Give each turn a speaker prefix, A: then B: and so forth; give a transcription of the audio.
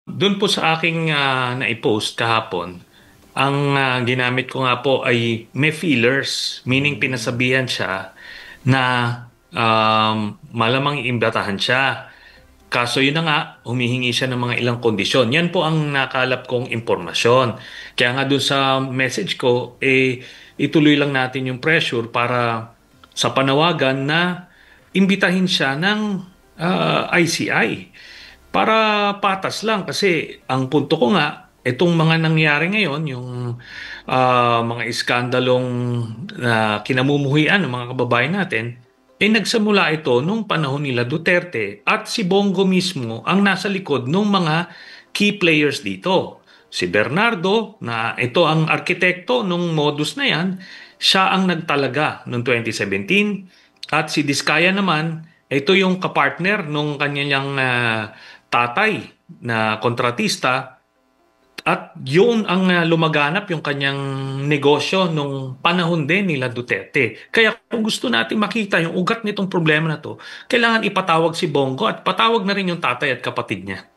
A: Doon po sa aking na-post kahapon, ang ginamit ko nga po ay may fillers, meaning
B: Hmm.
A: pinasabihan siya na malamang iimbitahan siya. Kaso yun na nga, humihingi siya ng mga ilang kondisyon. Yan po ang nakalap kong impormasyon. Kaya nga doon sa message ko, ituloy lang natin yung pressure para sa panawagan na imbitahin siya ng ICI. Para patas lang kasi ang punto ko nga, itong mga nangyari ngayon, yung mga iskandalong kinamumuhian ng mga kababayan natin, nagsamula ito nung panahon nila Duterte at si Bongo mismo ang nasa likod ng mga key players dito. Si Bernardo, na ito ang arkitekto nung modus na yan, siya ang nagtalaga noong 2017 at si Diskaya naman, ito yung kapartner nung kanyang tatay na kontratista at yun ang lumaganap yung kanyang negosyo nung panahon din nila Duterte. Kaya kung gusto natin makita yung ugat nitong problema na to, kailangan ipatawag si Bongo at patawag na rin yung tatay at kapatid niya.